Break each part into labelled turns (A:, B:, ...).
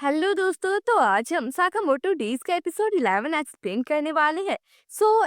A: Hello दोस्तों, तो आज हम साकामोटो डेज का एपिसोड 11 एक्सप्लेन करने वाले हैं।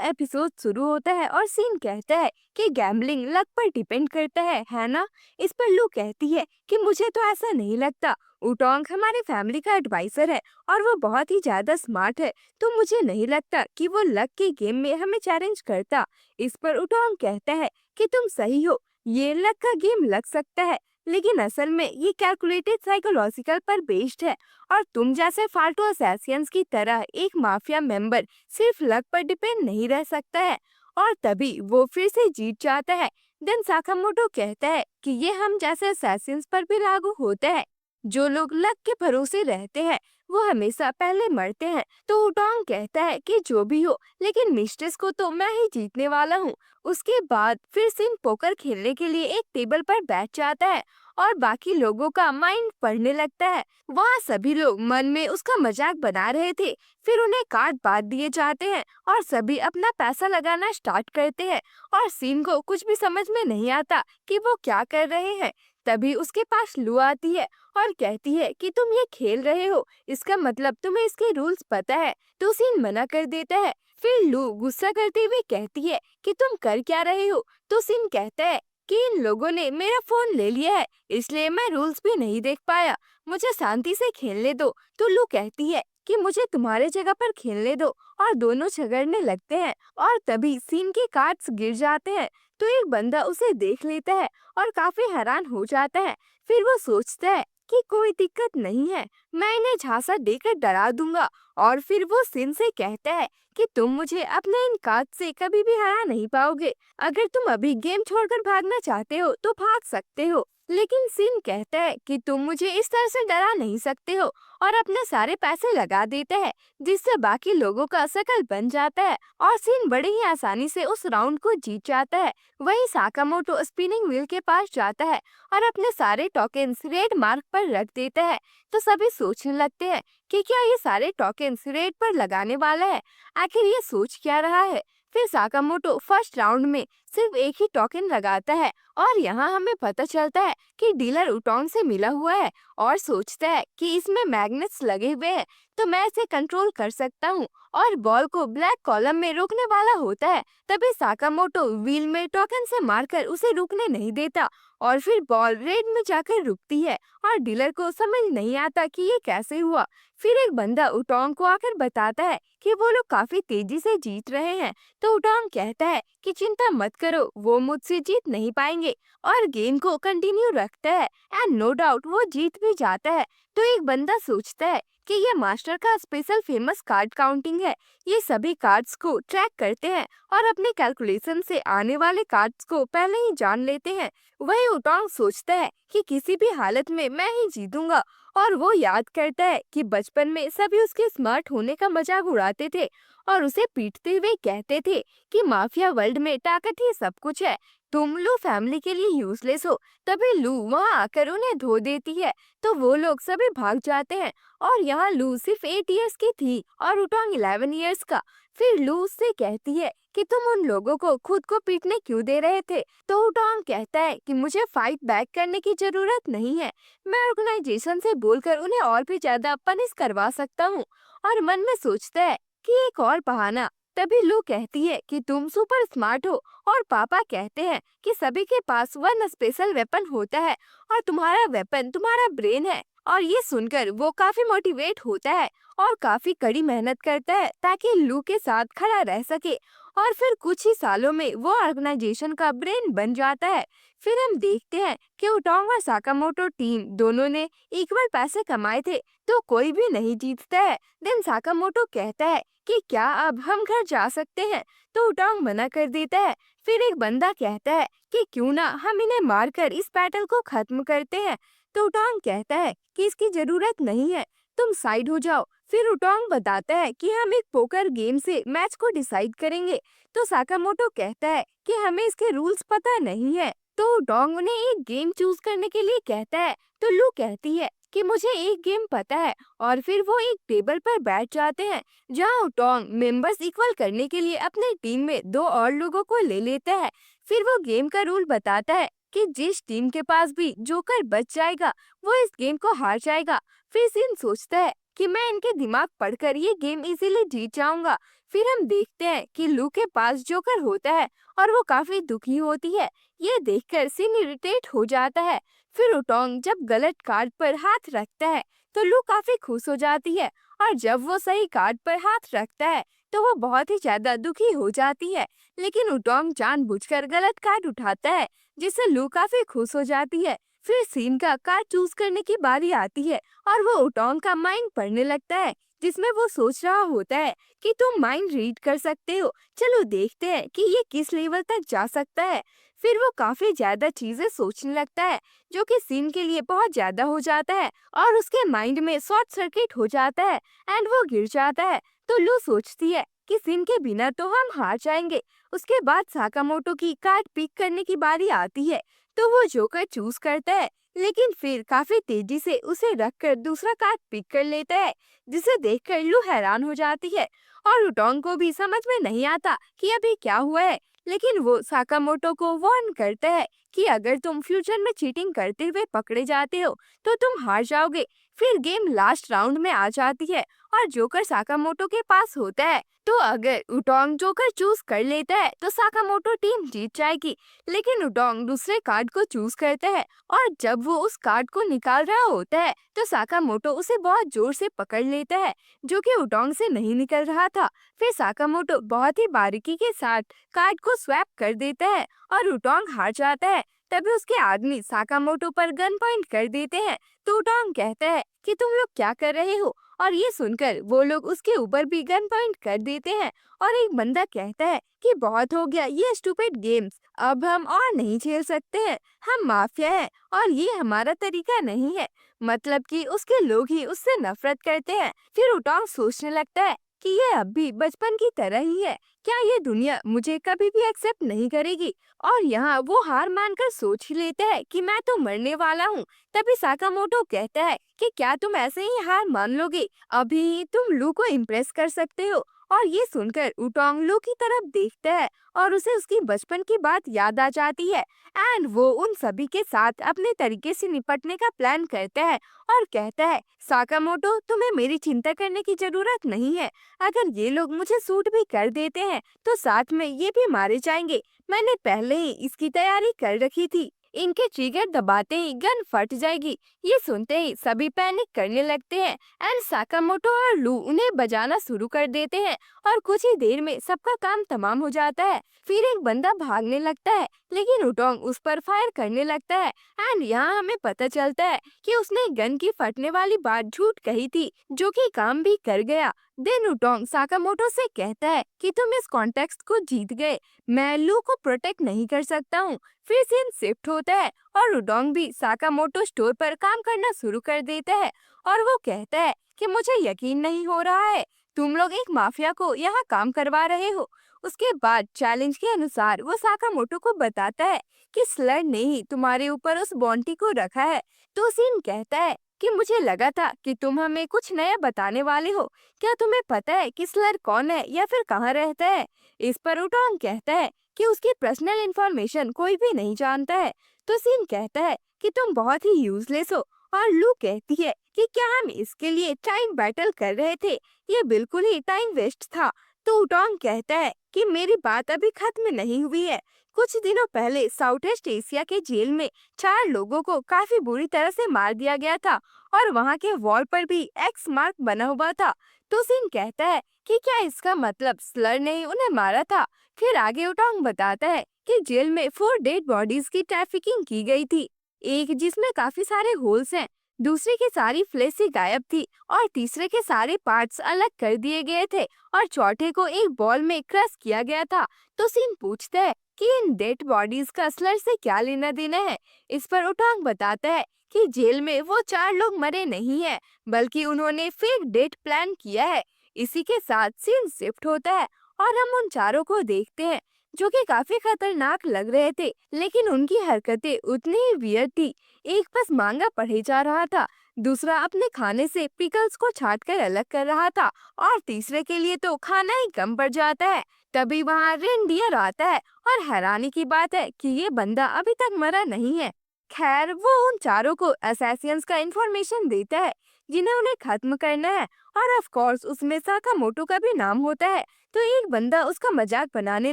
A: एपिसोड शुरू होता है और सीन कहता है कि गैम्बलिंग लक पर डिपेंड करता है ना। इस पर लू कहती है कि मुझे तो ऐसा नहीं लगता। उटोंग हमारी फैमिली का एडवाइजर है और वो बहुत ही ज्यादा स्मार्ट है, तो मुझे नहीं लगता कि वो लक के गेम में हमें चैलेंज करता। इस पर उटोंग कहता है कि तुम सही हो, ये लक का गेम लग सकता है, लेकिन असल में ये कैलकुलेटेड साइकोलॉजिकल पर बेस्ड है। और तुम जैसे फालतू असैसियंस की तरह एक माफिया मेंबर सिर्फ लक पर डिपेंड नहीं रह सकता है। और तभी वो फिर से जीत जाता है। देन साकामोटो कहता है कि ये हम जैसे असैसियंस पर भी लागू होता है। जो लोग लक के भरोसे रहते हैं वो हमेशा पहले मरते हैं। तो उटोंग कहता है कि जो भी हो, लेकिन मिस्ट्रेस को तो मैं ही जीतने वाला हूँ। उसके बाद फिर सिन पोकर खेलने के लिए एक टेबल पर बैठ जाता है और बाकी लोगों का माइंड पढ़ने लगता है। वहाँ सभी लोग मन में उसका मजाक बना रहे थे। फिर उन्हें कार्ड बांट दिए जाते हैं और सभी अपना पैसा लगाना स्टार्ट करते हैं। और सीन को कुछ भी समझ में नहीं आता कि वो क्या कर रहे हैं। तभी उसके पास लू आती है और कहती है कि तुम ये खेल रहे हो, इसका मतलब तुम्हें इसके रूल्स पता है। तो सीन मना कर देता है। फिर लू गुस्सा करते हुए कहती है कि तुम कर क्या रहे हो। तो सीन कहता है कि इन लोगों ने मेरा फोन ले लिया है, इसलिए मैं रूल्स भी नहीं देख पाया। मुझे शांति से खेलने दो। तो लू कहती है कि मुझे तुम्हारे जगह पर खेलने दो। और दोनों झगड़ने लगते हैं और तभी सीन के कार्ड्स गिर जाते हैं। तो एक बंदा उसे देख लेता है और काफी हैरान हो जाता है। फिर वो सोचता है कि कोई दिक्कत नहीं है, मैं इन्हें झांसा देकर डरा दूंगा। और फिर वो सिन से कहता है कि तुम मुझे अपने इन कार्ड से कभी भी हरा नहीं पाओगे। अगर तुम अभी गेम छोड़कर भागना चाहते हो तो भाग सकते हो, लेकिन सिन कहता है कि तुम मुझे इस तरह से डरा नहीं सकते हो। और अपने सारे पैसे लगा देता है, जिससे बाकी लोगों का शकल बन जाता है और सिन बड़े ही आसानी से उस राउंड को जीत जाता है। वहीं साकामोटो स्पिनिंग व्हील के पास जाता है और अपने सारे टोकन्स रेड मार्क पर रख देता है। तो सभी सोचने लगते हैं कि क्या ये सारे टोकन्स रेड पर लगाने वाला है, आखिर ये सोच क्या रहा है। फिर साकामोटो फर्स्ट राउंड में सिर्फ एक ही टोकन लगाता है और यहाँ हमें पता चलता है कि डीलर उटोंग से मिला हुआ है और सोचता है कि इसमें मैग्नेट्स लगे हुए हैं, तो मैं इसे कंट्रोल कर सकता हूँ और बॉल को ब्लैक कॉलम में रोकने वाला होता है। तभी साकामोटो व्हील में टोकन से मारकर उसे रुकने नहीं देता और फिर बॉल रेड में जाकर रुकती है और डीलर को समझ नहीं आता कि ये कैसे हुआ। फिर एक बंदा उटोंग को आकर बताता है कि वो लोग काफी तेजी से जीत रहे हैं। तो उटोंग कहता है कि चिंता मत करो, वो मुझसे जीत नहीं पाएंगे, और गेम को कंटिन्यू रखता है एंड नो डाउट वो जीत भी जाता है। तो एक बंदा सोचता है कि ये मास्टर का स्पेशल फेमस कार्ड काउंटिंग है। ये सभी कार्ड्स को ट्रैक करते हैं और अपने कैलकुलेशन से आने वाले कार्ड्स को पहले ही जान लेते हैं। वही उटोंग सोचता है कि किसी भी हालत में मैं ही जीतूंगा। और वो याद करता है कि बचपन में सभी उसके स्मार्ट होने का मजाक उड़ाते थे और उसे पीटते हुए कहते थे कि माफिया वर्ल्ड में ताकत ही सब कुछ है, तुम लू फैमिली के लिए यूजलेस हो। तभी लू वहाँ आकर उन्हें धो देती है। तो वो लोग सभी भाग जाते हैं और यहाँ लू सिर्फ 8 इयर्स की थी और उटोंग 11 इयर्स का। फिर लू उससे कहती है कि तुम उन लोगों को खुद को पीटने क्यों दे रहे थे। तो उटोंग कहता है कि मुझे फाइट बैक करने की जरूरत नहीं है, मैं ऑर्गेनाइजेशन से बोलकर उन्हें और भी ज्यादा पनिश करवा सकता हूँ। और मन में सोचता है कि एक और बहाना। तभी लू कहती है कि तुम सुपर स्मार्ट हो और पापा कहते हैं कि सभी के पास वन स्पेशल वेपन होता है और तुम्हारा वेपन तुम्हारा ब्रेन है। और ये सुनकर वो काफी मोटिवेट होता है और काफी कड़ी मेहनत करता है ताकि लू के साथ खड़ा रह सके। और फिर कुछ ही सालों में वो ऑर्गेनाइजेशन का ब्रेन बन जाता है। फिर हम देखते हैं कि उटोंग और साकामोटो टीम दोनों ने इक्वल पैसे कमाए थे, तो कोई भी नहीं जीतता है। देन साकामोटो कहता है कि क्या अब हम घर जा सकते हैं। तो उटोंग मना कर देता है। फिर एक बंदा कहता है कि क्यों ना हम इन्हें मारकर इस बैटल को खत्म करते हैं। तो उटोंग कहता है कि इसकी जरूरत नहीं है, तुम साइड हो जाओ। फिर उटोंग बताता है कि हम एक पोकर गेम से मैच को डिसाइड करेंगे। तो साकामोटो कहता है कि हमें इसके रूल्स पता नहीं है। तो उटोंग उन्हें एक गेम चूज करने के लिए कहता है। तो लू कहती है कि मुझे एक गेम पता है। और फिर वो एक टेबल पर बैठ जाते हैं जहाँ उटोंग मेंबर्स इक्वल करने के लिए अपने टीम में दो और लोगों को ले लेता है। फिर वो गेम का रूल बताता है कि जिस टीम के पास भी जोकर बच जाएगा वो इस गेम को हार जाएगा। फिर सीन सोचता है कि मैं इनके दिमाग पढ़कर ये गेम इजीली जीत जाऊंगा। फिर हम देखते हैं कि लू के पास जोकर होता है और वो काफी दुखी होती है। ये देखकर सीन इरिटेट हो जाता है। फिर उटोंग जब गलत कार्ड पर हाथ रखता है तो लू काफी खुश हो जाती है, और जब वो सही कार्ड पर हाथ रखता है तो वो बहुत ही ज्यादा दुखी हो जाती है। लेकिन उटोंग जानबूझकर गलत कार्ड उठाता है, जिससे लू काफी खुश हो जाती है। फिर सीन का कार्ड चूज करने की बारी आती है और वो उटोंग का माइंड पढ़ने लगता है, जिसमें वो सोच रहा होता है कि तुम माइंड रीड कर सकते हो, चलो देखते हैं कि ये किस लेवल तक जा सकता है। फिर वो काफी ज्यादा चीजें सोचने लगता है, जो कि सीन के लिए बहुत ज्यादा हो जाता है और उसके माइंड में शॉर्ट सर्किट हो जाता है एंड वो गिर जाता है। तो लू सोचती है कि सीन के बिना तो हम हार जाएंगे। उसके बाद साकामोटो की कार्ड पिक करने की बारी आती है, तो वो जोकर चूज करता है, लेकिन फिर काफी तेजी से उसे रखकर दूसरा कार्ड पिक कर लेता है, जिसे देखकर लू हैरान हो जाती है। और उटोंग को भी समझ में नहीं आता कि अभी क्या हुआ है, लेकिन वो साकामोटो को वार्न करता है कि अगर तुम फ्यूचर में चीटिंग करते हुए पकड़े जाते हो तो तुम हार जाओगे। फिर गेम लास्ट राउंड में आ जाती है और जोकर साकामोटो के पास होता है। तो अगर उटोंग जोकर चूज कर लेता है तो साकामोटो टीम जीत जाएगी। लेकिन उटोंग दूसरे कार्ड को चूज करता है, और जब वो उस कार्ड को निकाल रहा होता है तो साकामोटो उसे बहुत जोर से पकड़ लेता है, जो कि उटोंग से नहीं निकल रहा था। फिर साकामोटो बहुत ही बारीकी के साथ कार्ड को स्वैप कर देता है और उटोंग हार जाता है। तभी उसके आदमी साकामोटो पर गन पॉइंट कर देते हैं। तो उटोंग कहता है कि तुम लोग क्या कर रहे हो, और ये सुनकर वो लोग उसके ऊपर भी गन पॉइंट कर देते हैं। और एक बंदा कहता है कि बहुत हो गया ये स्टूपिड गेम्स, अब हम और नहीं झेल सकते हैं, हम माफिया हैं और ये हमारा तरीका नहीं है। मतलब कि उसके लोग ही उससे नफरत करते हैं। फिर उटोंग सोचने लगता है कि ये अब भी बचपन की तरह ही है, क्या ये दुनिया मुझे कभी भी एक्सेप्ट नहीं करेगी। और यहाँ वो हार मानकर सोच ही लेता है कि मैं तो मरने वाला हूँ। तभी साकामोटो कहता है कि क्या तुम ऐसे ही हार मान लोगे, अभी तुम लू को इम्प्रेस कर सकते हो। और ये सुनकर उटोंग लू की तरफ देखता है और उसे उसकी बचपन की बात याद आ जाती है एंड वो उन सभी के साथ अपने तरीके से निपटने का प्लान करता है और कहता है साकामोटो तुम्हें मेरी चिंता करने की जरूरत नहीं है, अगर ये लोग मुझे सूट भी कर देते हैं तो साथ में ये भी मारे जाएंगे, मैंने पहले ही इसकी तैयारी कर रखी थी, इनके ट्रिगर दबाते ही गन फट जाएगी। ये सुनते ही सभी पैनिक करने लगते हैं एंड साकामोटो और लू उन्हें बजाना शुरू कर देते हैं और कुछ ही देर में सबका काम तमाम हो जाता है। फिर एक बंदा भागने लगता है, लेकिन उटोंग उस पर फायर करने लगता है एंड यहाँ हमें पता चलता है कि उसने गन की फटने वाली बात झूठ कही थी, जो कि काम भी कर गया। देन उटोंग साकामोटो से कहता है कि तुम इस कॉन्टेक्स्ट को जीत गए, मैं लू को प्रोटेक्ट नहीं कर सकता हूँ। फिर सीन शिफ्ट होता है और उडोंग भी साकामोटो स्टोर पर काम करना शुरू कर देता है और वो कहता है कि मुझे यकीन नहीं हो रहा है, तुम लोग एक माफिया को यहाँ काम करवा रहे हो। उसके बाद चैलेंज के अनुसार वो साकामोटो को बताता है कि स्लर ने ही तुम्हारे ऊपर उस बॉन्टी को रखा है। तो सीन कहता है कि मुझे लगा था कि तुम हमें कुछ नया बताने वाले हो, क्या तुम्हें पता है कि स्लर कौन है या फिर कहाँ रहता है। इस पर उटोंग कहता है कि उसकी पर्सनल इंफॉर्मेशन कोई भी नहीं जानता है। तो सीन कहता है कि तुम बहुत ही यूजलेस हो, और लू कहती है कि क्या हम इसके लिए टाइम बैटल कर रहे थे, ये बिल्कुल ही टाइम वेस्ट था। तो उटोंग कहता है कि मेरी बात अभी खत्म नहीं हुई है। कुछ दिनों पहले साउथ ईस्ट एशिया के जेल में 4 लोगों को काफी बुरी तरह से मार दिया गया था और वहाँ के वॉल पर भी एक्स मार्क बना हुआ था। तो सीन कहता है कि क्या इसका मतलब स्लर ने ही उन्हें मारा था। फिर आगे उटोंग बताता है कि जेल में 4 डेड बॉडीज की ट्रैफिकिंग की गई थी, एक जिसमें काफी सारे होल्स हैं, दूसरे की सारी फ्लेश ही गायब थी और तीसरे के सारे पार्ट्स अलग कर दिए गए थे और चौथे को एक बॉल में क्रश किया गया था। तो सीन पूछता है कि इन डेड बॉडीज का स्लर से क्या लेना देना है। इस पर उटोंग बताता है कि जेल में वो 4 लोग मरे नहीं हैं, बल्कि उन्होंने फेक डेट प्लान किया है। इसी के साथ सीन शिफ्ट होता है और हम उन चारों को देखते हैं, जो कि काफी खतरनाक लग रहे थे, लेकिन उनकी हरकतें उतनी ही वियर्ड थी। एक बस मांगा पढ़े जा रहा था, दूसरा अपने खाने से पिकल्स को छांटकर अलग कर रहा था और तीसरे के लिए तो खाना ही कम पड़ जाता है। तभी वहाँ रेनडियर आता है और हैरानी की बात है कि ये बंदा अभी तक मरा नहीं है। खैर वो उन चारों को असैसियंस का इंफॉर्मेशन देता है जिन्हें उन्हें खत्म करना है। और ऑफ कोर्स उसमें साकामोटो का भी नाम होता है। तो एक बंदा उसका मजाक बनाने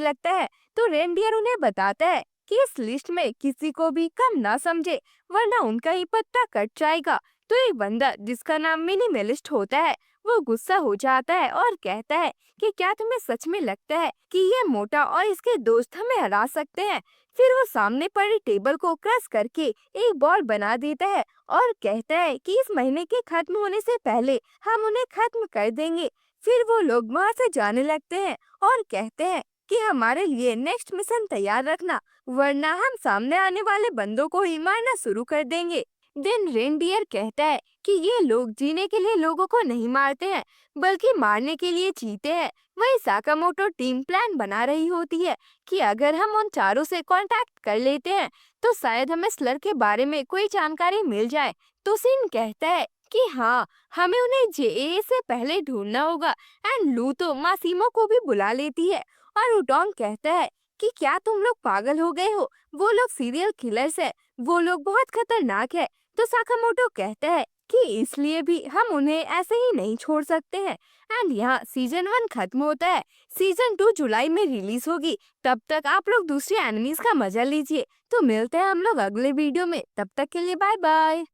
A: लगता है, तो रेनडियर उन्हें बताता है कि इस लिस्ट में किसी को भी कम ना समझे, वरना उनका ही पत्ता कट जाएगा। तो एक बंदा जिसका नाम मिनिमलिस्ट होता है, वो गुस्सा हो जाता है और कहता है कि क्या तुम्हें सच में लगता है कि ये मोटा और इसके दोस्त हमें हरा सकते हैं। फिर वो सामने पड़ी टेबल को क्रश करके एक बॉल बना देता है और कहता है कि इस महीने के खत्म होने से पहले हम उन्हें खत्म कर देंगे। फिर वो लोग वहाँ से जाने लगते हैं और कहते हैं कि हमारे लिए नेक्स्ट मिशन तैयार रखना, वरना हम सामने आने वाले बंदों को ही मारना शुरू कर देंगे। देन रेनडियर कहता है कि ये लोग जीने के लिए लोगों को नहीं मारते हैं, बल्कि मारने के लिए जीते हैं। वही साकामोटो टीम प्लान बना रही होती है कि अगर हम उन चारों से कांटेक्ट कर लेते हैं तो शायद हमें स्लर के बारे में कोई जानकारी मिल जाए। तो सिन कहता है कि हाँ, हमें उन्हें जेए से पहले ढूंढना होगा। एंड लू तो मासीमो को भी बुला लेती है। और उडोंग कहता है कि क्या तुम लोग पागल हो गए हो, वो लोग सीरियल किलर्स है, वो लोग बहुत खतरनाक है। तो साकामोटो कहता है कि इसलिए भी हम उन्हें ऐसे ही नहीं छोड़ सकते हैं। एंड यहाँ सीजन 1 खत्म होता है। सीजन 2 जुलाई में रिलीज होगी। तब तक आप लोग दूसरे एनिमीज का मजा लीजिए। तो मिलते हैं हम लोग अगले वीडियो में, तब तक के लिए बाय बाय।